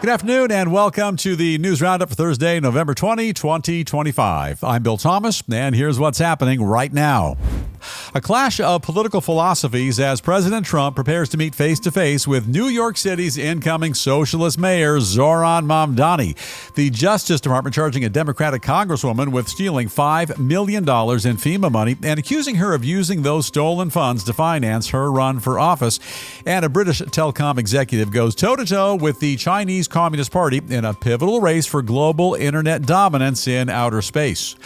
Good afternoon and welcome to the News Roundup for Thursday, November 20, 2025. I'm Bill Thomas, and here's what's happening right now. A clash of political philosophies as President Trump prepares to meet face-to-face with New York City's incoming socialist mayor, Zohran Mamdani. The Justice Department charging a Democratic congresswoman with stealing $5 million in FEMA money and accusing her of using those stolen funds to finance her run for office. And a British telecom executive goes toe-to-toe with the Chinese Communist Party in a pivotal race for global internet dominance in outer space.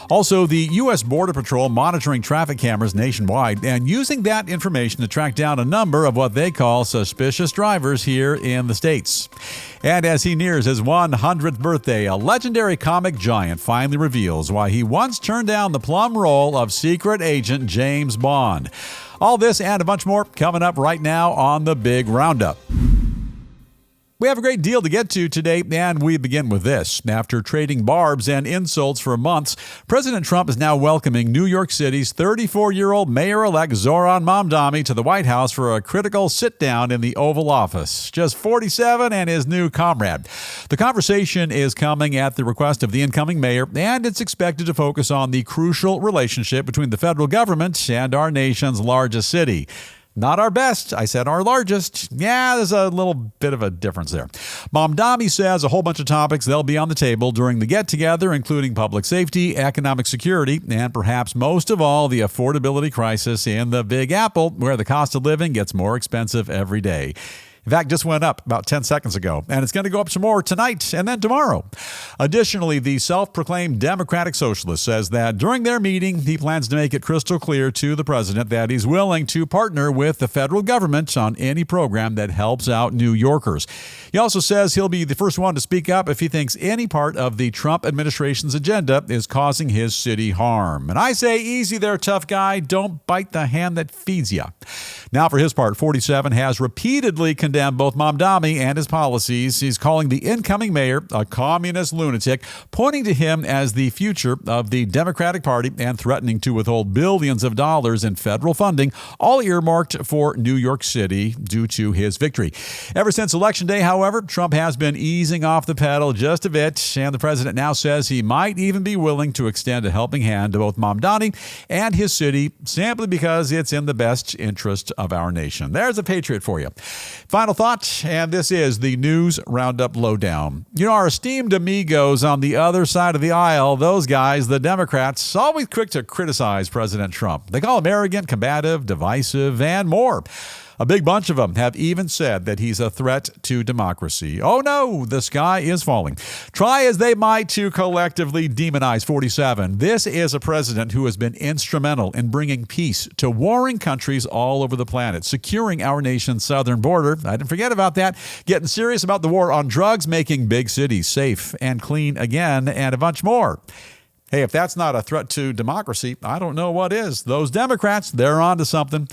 Also, the U.S. Border Patrol monitoring traffic cameras nationwide and using that information to track down a number of what they call suspicious drivers here in the States. And as he nears his 100th birthday, a legendary comic giant finally reveals why he once turned down the plum role of secret agent James Bond. All this and a bunch more coming up right now on the Big Roundup. We have a great deal to get to today, and we begin with this. After trading barbs and insults for months, President Trump is now welcoming New York City's 34-year-old mayor-elect Zohran Mamdani to the White House for a critical sit-down in the Oval Office. Just 47 and his new comrade. The conversation is coming at the request of the incoming mayor, and it's expected to focus on the crucial relationship between the federal government and our nation's largest city. Not our best. I said our largest. Yeah, there's a little bit of a difference there. Mamdani says a whole bunch of topics they'll be on the table during the get-together, including public safety, economic security, and perhaps most of all, the affordability crisis in the Big Apple, where the cost of living gets more expensive every day. In fact, just went up about 10 seconds ago, and it's going to go up some more tonight and then tomorrow. Additionally, the self-proclaimed Democratic Socialist says that during their meeting, he plans to make it crystal clear to the president that he's willing to partner with the federal government on any program that helps out New Yorkers. He also says he'll be the first one to speak up if he thinks any part of the Trump administration's agenda is causing his city harm. And I say, easy there, tough guy. Don't bite the hand that feeds you. Now, for his part, 47 has repeatedly condemned both Mamdani and his policies. He's calling the incoming mayor a communist lunatic, pointing to him as the future of the Democratic Party and threatening to withhold billions of dollars in federal funding, all earmarked for New York City due to his victory. Ever since Election Day, however, Trump has been easing off the pedal just a bit, and the president now says he might even be willing to extend a helping hand to both Mamdani and his city simply because it's in the best interest of our nation. There's a patriot for you. Final thought, and this is the News Roundup Lowdown. You know, our esteemed amigos on the other side of the aisle, those guys, the Democrats, always quick to criticize President Trump. They call him arrogant, combative, divisive, and more. A big bunch of them have even said that he's a threat to democracy. Oh no, the sky is falling. Try as they might to collectively demonize 47. This is a president who has been instrumental in bringing peace to warring countries all over the planet, securing our nation's southern border. I didn't forget about that. Getting serious about the war on drugs, making big cities safe and clean again, and a bunch more. Hey, if that's not a threat to democracy, I don't know what is. Those Democrats, they're on to something.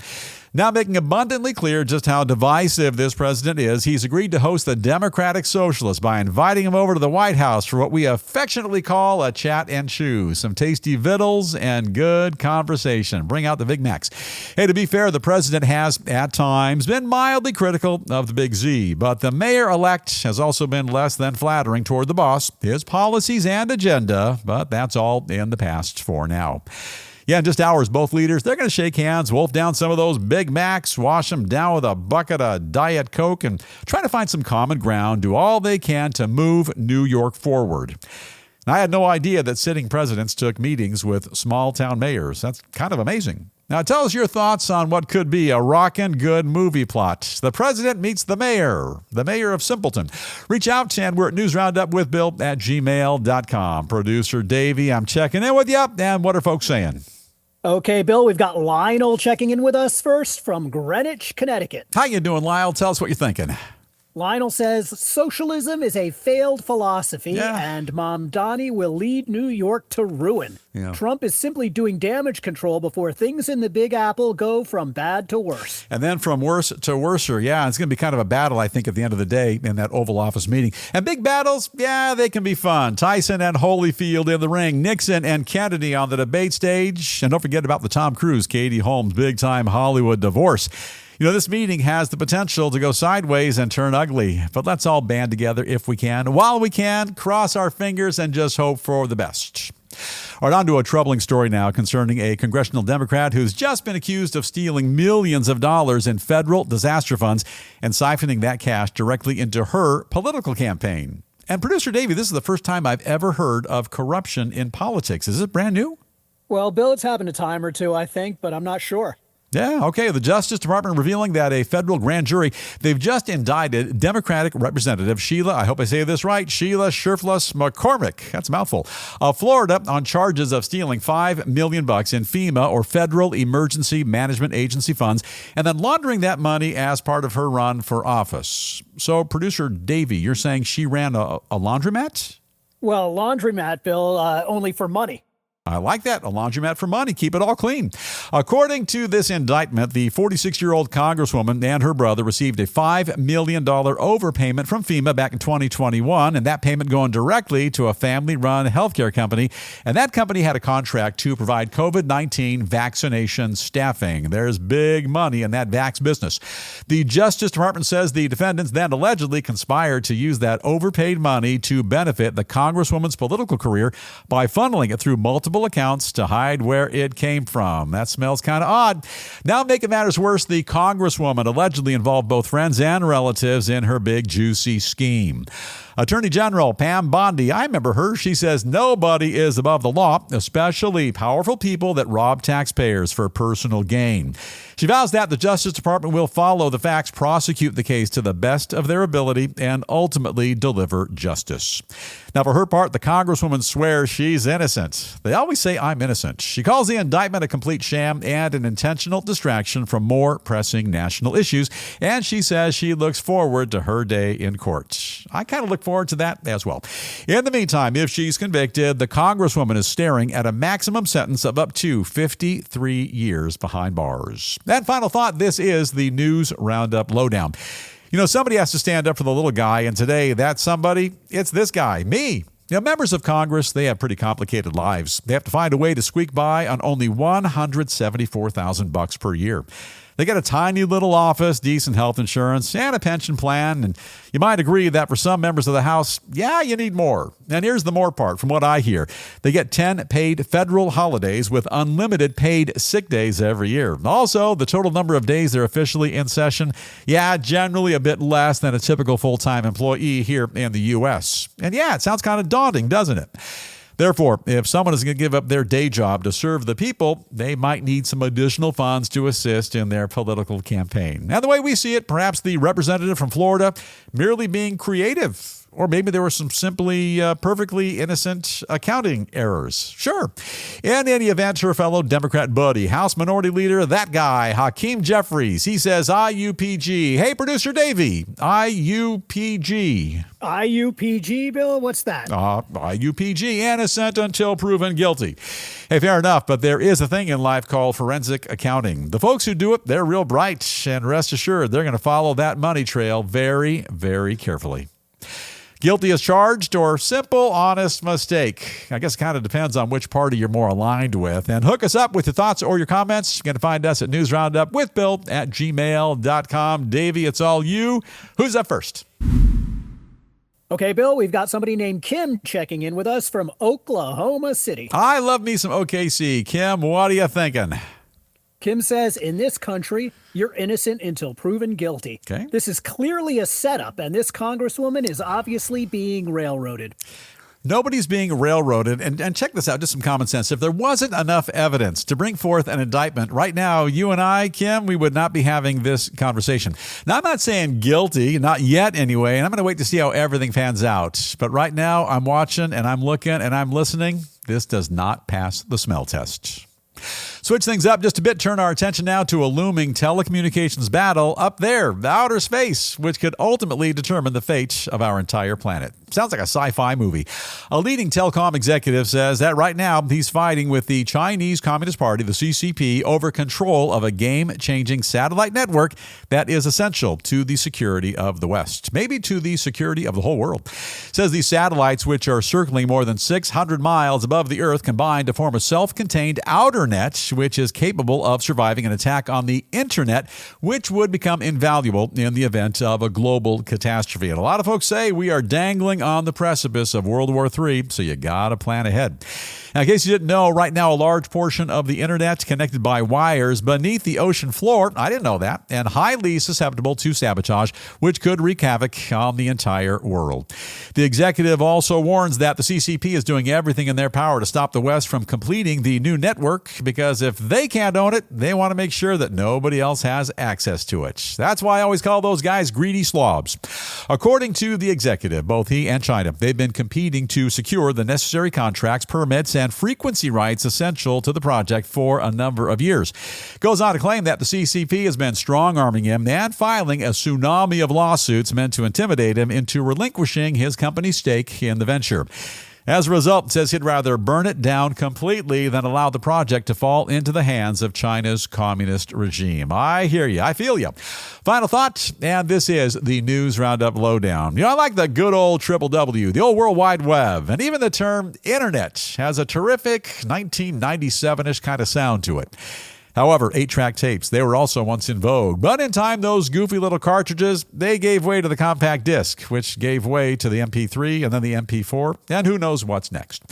Now making abundantly clear just how divisive this president is, he's agreed to host the Democratic Socialist by inviting him over to the White House for what we affectionately call a chat and chew. Some tasty victuals and good conversation. Bring out the Big Macs. Hey, to be fair, the president has, at times, been mildly critical of the Big Z, but the mayor-elect has also been less than flattering toward the boss, his policies and agenda, but that's all in the past for now. Yeah, in just hours, both leaders, they're going to shake hands, wolf down some of those Big Macs, wash them down with a bucket of Diet Coke, and try to find some common ground, do all they can to move New York forward. Now, I had no idea that sitting presidents took meetings with small-town mayors. That's kind of amazing. Now, tell us your thoughts on what could be a rockin' good movie plot. The president meets the mayor of Simpleton. Reach out, and we're at newsroundupwithbill@gmail.com. Producer Davey, I'm checking in with you, and what are folks saying? Okay, Bill, we've got Lionel checking in with us first from Greenwich, Connecticut. How you doing, Lyle? Tell us what you're thinking. Lionel says, socialism is a failed philosophy, and Mamdani will lead New York to ruin. Yeah. Trump is simply doing damage control before things in the Big Apple go from bad to worse. And then from worse to worser. Yeah, it's going to be kind of a battle, I think, at the end of the day in that Oval Office meeting. And big battles, yeah, they can be fun. Tyson and Holyfield in the ring. Nixon and Kennedy on the debate stage. And don't forget about the Tom Cruise, Katie Holmes, big-time Hollywood divorce. This meeting has the potential to go sideways and turn ugly, but let's all band together if we can. While we can, cross our fingers and just hope for the best. All right, on to a troubling story now concerning a congressional Democrat who's just been accused of stealing millions of dollars in federal disaster funds and siphoning that cash directly into her political campaign. And producer Davey, this is the first time I've ever heard of corruption in politics. Is it brand new? Well, Bill, it's happened a time or two, I think, but I'm not sure. Yeah, okay. The Justice Department revealing that a federal grand jury, they've just indicted Democratic Representative Sheila, I hope I say this right, Sheila Scherflus McCormick, that's a mouthful, of Florida on charges of stealing $5 million in FEMA or Federal Emergency Management Agency funds and then laundering that money as part of her run for office. So, producer Davey, you're saying she ran a laundromat? Well, laundromat, Bill, only for money. I like that. A laundromat for money. Keep it all clean. According to this indictment, the 46-year-old congresswoman and her brother received a $5 million overpayment from FEMA back in 2021, and that payment going directly to a family-run healthcare company. And that company had a contract to provide COVID-19 vaccination staffing. There's big money in that vax business. The Justice Department says the defendants then allegedly conspired to use that overpaid money to benefit the congresswoman's political career by funneling it through multiple accounts to hide where it came from. That smells kind of odd. Now, making matters worse, the congresswoman allegedly involved both friends and relatives in her big, juicy scheme. Attorney General Pam Bondi, I remember her. She says nobody is above the law, especially powerful people that rob taxpayers for personal gain. She vows that the Justice Department will follow the facts, prosecute the case to the best of their ability, and ultimately deliver justice. Now, for her part, the Congresswoman swears she's innocent. They always say, I'm innocent. She calls the indictment a complete sham and an intentional distraction from more pressing national issues, and she says she looks forward to her day in court. I kind of look forward to that as well. In the meantime, if she's convicted, the Congresswoman is staring at a maximum sentence of up to 53 years behind bars. And final thought, this is the News Roundup Lowdown. Somebody has to stand up for the little guy, and today that somebody, it's this guy, me. Members of Congress, they have pretty complicated lives. They have to find a way to squeak by on only $174,000 per year. They got a tiny little office, decent health insurance, and a pension plan. And you might agree that for some members of the House, you need more. And here's the more part from what I hear. They get 10 paid federal holidays with unlimited paid sick days every year. Also, the total number of days they're officially in session, generally a bit less than a typical full-time employee here in the U.S. And it sounds kind of daunting, doesn't it? Therefore, if someone is going to give up their day job to serve the people, they might need some additional funds to assist in their political campaign. And the way we see it, perhaps the representative from Florida merely being creative. Or maybe there were some simply perfectly innocent accounting errors. Sure. In any event, her fellow Democrat buddy, House Minority Leader, that guy, Hakeem Jeffries, he says IUPG. Hey, producer Davey, IUPG. IUPG, Bill? What's that? IUPG, innocent until proven guilty. Hey, fair enough, but there is a thing in life called forensic accounting. The folks who do it, they're real bright, and rest assured, they're going to follow that money trail very, very carefully. Guilty as charged or simple, honest mistake? I guess it kind of depends on which party you're more aligned with. And hook us up with your thoughts or your comments. You can find us at newsroundupwithbill@gmail.com. Davey, it's all you. Who's up first? Okay, Bill, we've got somebody named Kim checking in with us from Oklahoma City. I love me some OKC. Kim, what are you thinking? Kim says, in this country, you're innocent until proven guilty. Okay. This is clearly a setup, and this congresswoman is obviously being railroaded. Nobody's being railroaded. And check this out, just some common sense. If there wasn't enough evidence to bring forth an indictment, right now, you and I, Kim, we would not be having this conversation. Now, I'm not saying guilty, not yet anyway, and I'm going to wait to see how everything pans out. But right now, I'm watching and I'm looking and I'm listening. This does not pass the smell test. Switch things up just a bit. Turn our attention now to a looming telecommunications battle up there, the outer space, which could ultimately determine the fate of our entire planet. Sounds like a sci-fi movie. A leading telecom executive says that right now he's fighting with the Chinese Communist Party, the CCP, over control of a game-changing satellite network that is essential to the security of the West, maybe to the security of the whole world. Says these satellites, which are circling more than 600 miles above the Earth, combine to form a self-contained outer net, which is capable of surviving an attack on the internet, which would become invaluable in the event of a global catastrophe. And a lot of folks say we are dangling on the precipice of World War III, so you got to plan ahead. Now, in case you didn't know, right now a large portion of the internet connected by wires beneath the ocean floor, I didn't know that, and highly susceptible to sabotage, which could wreak havoc on the entire world. The executive also warns that the CCP is doing everything in their power to stop the West from completing the new network, because if they can't own it, they want to make sure that nobody else has access to it. That's why I always call those guys greedy slobs. According to the executive, both he and China, they've been competing to secure the necessary contracts, permits, and frequency rights essential to the project for a number of years. Goes on to claim that the CCP has been strong-arming him and filing a tsunami of lawsuits meant to intimidate him into relinquishing his company's stake in the venture. As a result, it says he'd rather burn it down completely than allow the project to fall into the hands of China's communist regime. I hear you. I feel you. Final thought, and this is the News Roundup Lowdown. I like the good old triple W, the old World Wide Web, and even the term Internet has a terrific 1997-ish kind of sound to it. However, 8-track tapes, they were also once in vogue. But in time, those goofy little cartridges, they gave way to the compact disc, which gave way to the MP3 and then the MP4, and who knows what's next.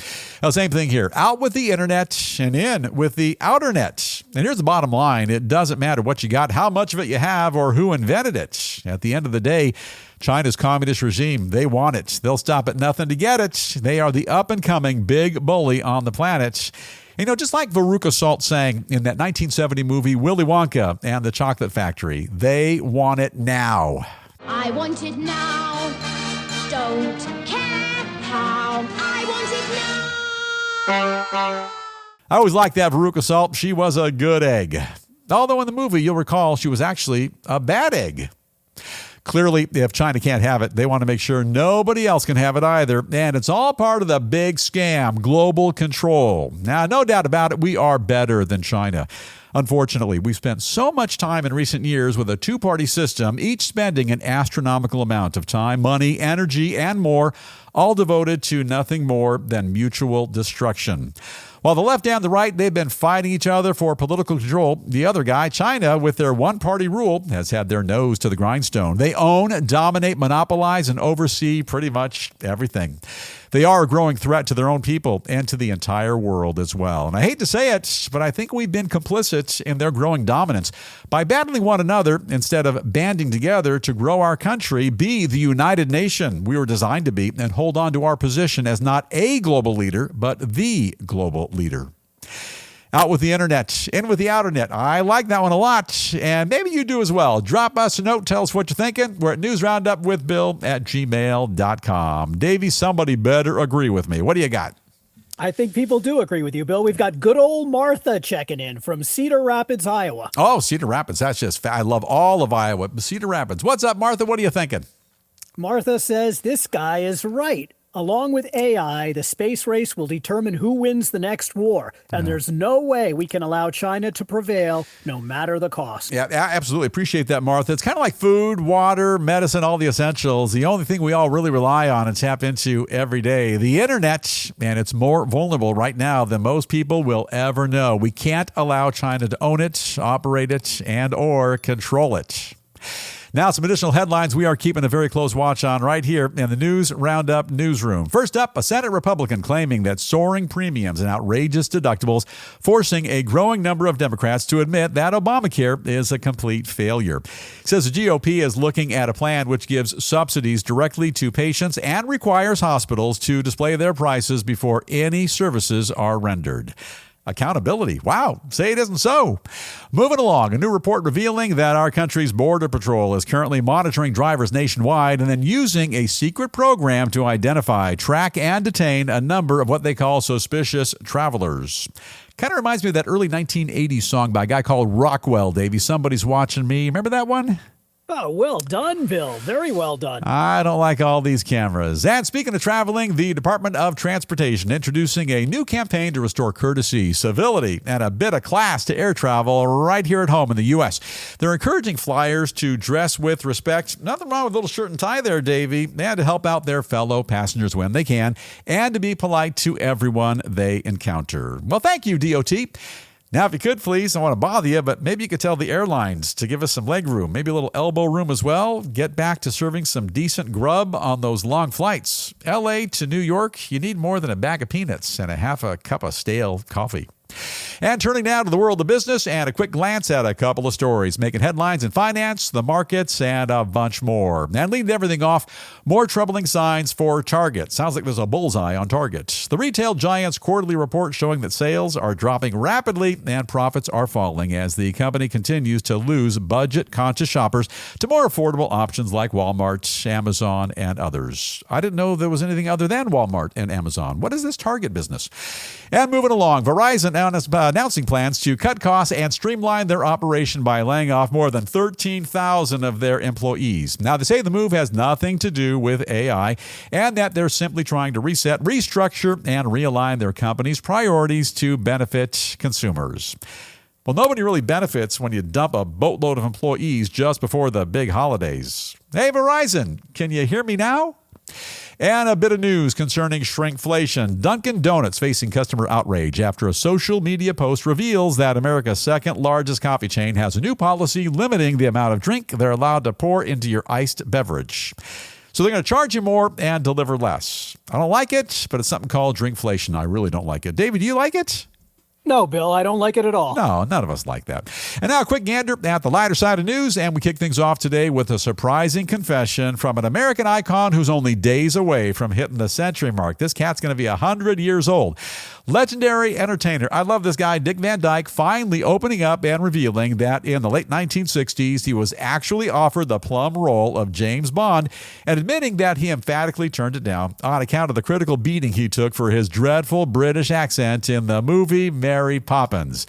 Now, same thing here. Out with the internet and in with the outer net. And here's the bottom line. It doesn't matter what you got, how much of it you have, or who invented it. At the end of the day, China's communist regime, they want it. They'll stop at nothing to get it. They are the up-and-coming big bully on the planet. Just like Veruca Salt sang in that 1970 movie Willy Wonka and the Chocolate Factory, they want it now. I want it now. Don't care how. I want it now. I always liked that Veruca Salt. She was a good egg. Although in the movie, you'll recall, she was actually a bad egg. Clearly, if China can't have it, they want to make sure nobody else can have it either. And it's all part of the big scam, global control. Now, no doubt about it, we are better than China. Unfortunately, we've spent so much time in recent years with a two-party system, each spending an astronomical amount of time, money, energy, and more, all devoted to nothing more than mutual destruction. While the left and the right, they've been fighting each other for political control, the other guy, China, with their one-party rule, has had their nose to the grindstone. They own, dominate, monopolize, and oversee pretty much everything. They are a growing threat to their own people and to the entire world as well. And I hate to say it, but I think we've been complicit in their growing dominance. By battling one another instead of banding together to grow our country, be the United Nation we were designed to be, and hold on to our position as not a global leader, but the global leader. Out with the internet, in with the outer net. I like that one a lot, and maybe you do as well. Drop us a note, tell us what you're thinking. We're at newsroundupwithbill@gmail.com. Davey, somebody better agree with me. What do you got? I think people do agree with you, Bill. We've got good old Martha checking in from Cedar Rapids, Iowa. Oh, Cedar Rapids. That's just, I love all of Iowa. Cedar Rapids. What's up, Martha? What are you thinking? Martha says this guy is right. Along with AI, the space race will determine who wins the next war, and there's no way we can allow China to prevail, no matter the cost. Yeah, absolutely. Appreciate that, Martha. It's kind of like food, water, medicine, all the essentials. The only thing we all really rely on and tap into every day, the internet, and it's more vulnerable right now than most people will ever know. We can't allow China to own it, operate it, and or control it. Now, some additional headlines we are keeping a very close watch on right here in the News Roundup newsroom. First up, a Senate Republican claiming that soaring premiums and outrageous deductibles forcing a growing number of Democrats to admit that Obamacare is a complete failure. He says the GOP is looking at a plan which gives subsidies directly to patients and requires hospitals to display their prices before any services are rendered. Accountability. Wow. Say it isn't so. Moving along, a new report revealing that our country's Border Patrol is currently monitoring drivers nationwide and then using a secret program to identify, track, and detain a number of what they call suspicious travelers. Kind of reminds me of that early 1980s song by a guy called Rockwell, Davey. Somebody's Watching Me. Remember that one? Oh, well done, Bill. Very well done. I don't like all these cameras. And speaking of traveling, the Department of Transportation introducing a new campaign to restore courtesy, civility, and a bit of class to air travel right here at home in the U.S. They're encouraging flyers to dress with respect. Nothing wrong with a little shirt and tie there, Davey. And to help out their fellow passengers when they can, and to be polite to everyone they encounter. Well, thank you, DOT. Now, if you could, please, I want to bother you, but maybe you could tell the airlines to give us some leg room, maybe a little elbow room as well. Get back to serving some decent grub on those long flights. L.A. to New York, you need more than a bag of peanuts and a half a cup of stale coffee. And turning now to the world of business and a quick glance at a couple of stories making headlines in finance, the markets, and a bunch more. And leading everything off, more troubling signs for Target. Sounds like there's a bullseye on Target. The retail giant's quarterly report showing that sales are dropping rapidly and profits are falling as the company continues to lose budget-conscious shoppers to more affordable options like Walmart, Amazon, and others. I didn't know there was anything other than Walmart and Amazon. What is this Target business? And moving along, Verizon announcing plans to cut costs and streamline their operation by laying off more than 13,000 of their employees. Now, they say the move has nothing to do with AI and that they're simply trying to reset, restructure, and realign their company's priorities to benefit consumers. Well, nobody really benefits when you dump a boatload of employees just before the big holidays. Hey, Verizon, can you hear me now? And a bit of news concerning shrinkflation. Dunkin' Donuts facing customer outrage after a social media post reveals that America's second largest coffee chain has a new policy limiting the amount of drink they're allowed to pour into your iced beverage. So they're going to charge you more and deliver less. I don't like it, but it's something called drinkflation. I really don't like it. David, do you like it? No, Bill, I don't like it at all. No, none of us like that. And now a quick gander at the lighter side of news, and we kick things off today with a surprising confession from an American icon who's only days away from hitting the century mark. This cat's going to be 100 years old. Legendary entertainer, I love this guy, Dick Van Dyke, finally opening up and revealing that in the late 1960s, he was actually offered the plum role of James Bond and admitting that he emphatically turned it down on account of the critical beating he took for his dreadful British accent in the movie Mary Poppins.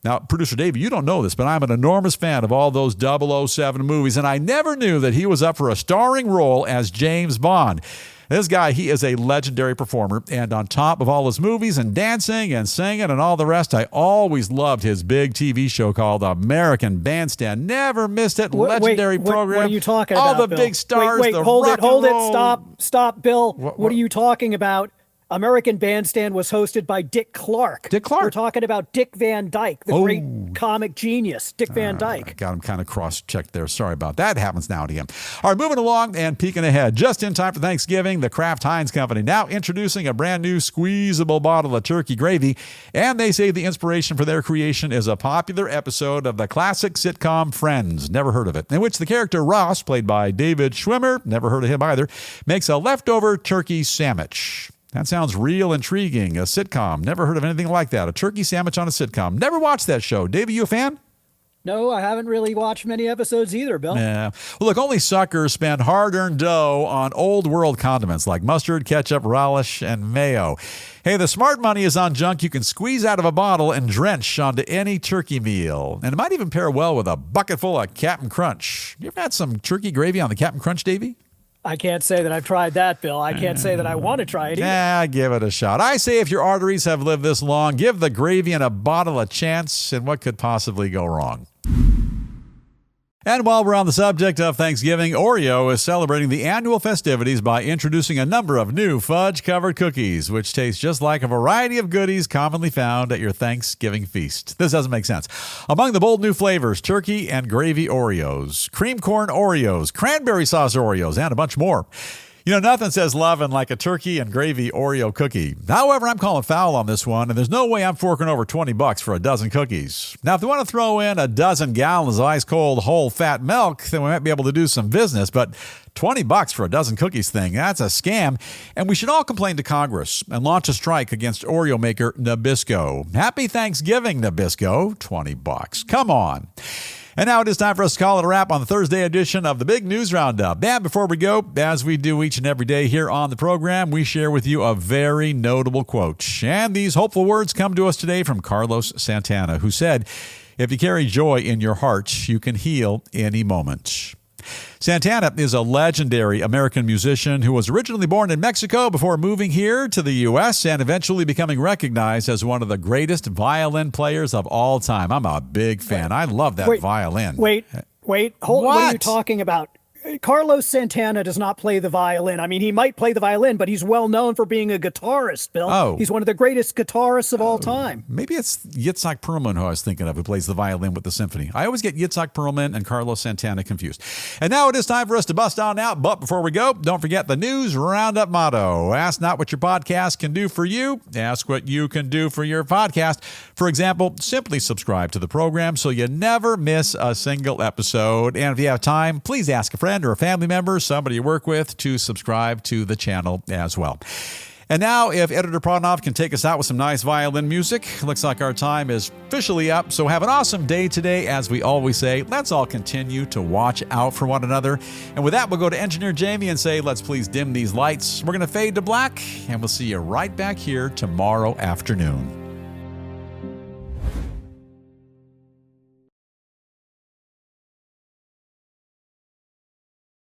Now, producer Dave, you don't know this, but I'm an enormous fan of all those 007 movies, and I never knew that he was up for a starring role as James Bond. This guy, he is a legendary performer, and on top of all his movies and dancing and singing and all the rest, I always loved his big TV show called American Bandstand. Never missed it. Legendary program. What are you talking about, all the Bill? big stars. Hold it. Stop, Bill. What are you talking about? American Bandstand was hosted by Dick Clark. Dick Clark. We're talking about Dick Van Dyke, the great comic genius, Dick Van Dyke. Got him kind of cross-checked there. Sorry about that. Happens now to him. All right, moving along and peeking ahead. Just in time for Thanksgiving, the Kraft Heinz Company now introducing a brand new squeezable bottle of turkey gravy. And they say the inspiration for their creation is a popular episode of the classic sitcom Friends. Never heard of it. In which the character Ross, played by David Schwimmer, never heard of him either, makes a leftover turkey sandwich. That sounds real intriguing. A sitcom. Never heard of anything like that. A turkey sandwich on a sitcom. Never watched that show. Dave, are you a fan? No, I haven't really watched many episodes either, Bill. Yeah. Well, look, only suckers spend hard-earned dough on old-world condiments like mustard, ketchup, relish, and mayo. Hey, the smart money is on junk you can squeeze out of a bottle and drench onto any turkey meal. And it might even pair well with a bucket full of Cap'n Crunch. You ever had some turkey gravy on the Cap'n Crunch, Davey? I can't say that I've tried that, Bill. I can't say that I want to try it either. Yeah, give it a shot. I say if your arteries have lived this long, give the gravy in a bottle a chance, and what could possibly go wrong? And while we're on the subject of Thanksgiving, Oreo is celebrating the annual festivities by introducing a number of new fudge-covered cookies, which taste just like a variety of goodies commonly found at your Thanksgiving feast. This doesn't make sense. Among the bold new flavors, turkey and gravy Oreos, cream corn Oreos, cranberry sauce Oreos, and a bunch more. You know, nothing says loving like a turkey and gravy Oreo cookie. However, I'm calling foul on this one, and there's no way I'm forking over $20 for a dozen cookies. Now, if they want to throw in a dozen gallons of ice-cold whole fat milk, then we might be able to do some business, but $20 for a dozen cookies thing, that's a scam. And we should all complain to Congress and launch a strike against Oreo maker Nabisco. Happy Thanksgiving, Nabisco. $20. Come on. And now it is time for us to call it a wrap on the Thursday edition of the Big News Roundup. And before we go, as we do each and every day here on the program, we share with you a very notable quote. And these hopeful words come to us today from Carlos Santana, who said, "If you carry joy in your heart, you can heal any moment." Santana is a legendary American musician who was originally born in Mexico before moving here to the U.S. and eventually becoming recognized as one of the greatest violin players of all time. I'm a big fan. I love that violin. Wait. What are you talking about? Carlos Santana does not play the violin. I mean, he might play the violin, but he's well known for being a guitarist, Bill. Oh. He's one of the greatest guitarists of all time. Maybe it's Yitzhak Perlman who I was thinking of, who plays the violin with the symphony. I always get Yitzhak Perlman and Carlos Santana confused. And now it is time for us to bust on out. But before we go, don't forget the News Roundup motto. Ask not what your podcast can do for you. Ask what you can do for your podcast. For example, simply subscribe to the program so you never miss a single episode. And if you have time, please ask a friend or a family member, somebody you work with, to subscribe to the channel as well. And now, if Editor Pronov can take us out with some nice violin music, looks like our time is officially up. So have an awesome day today. As we always say, let's all continue to watch out for one another. And with that, we'll go to Engineer Jamie and say, let's please dim these lights. We're going to fade to black, and we'll see you right back here tomorrow afternoon.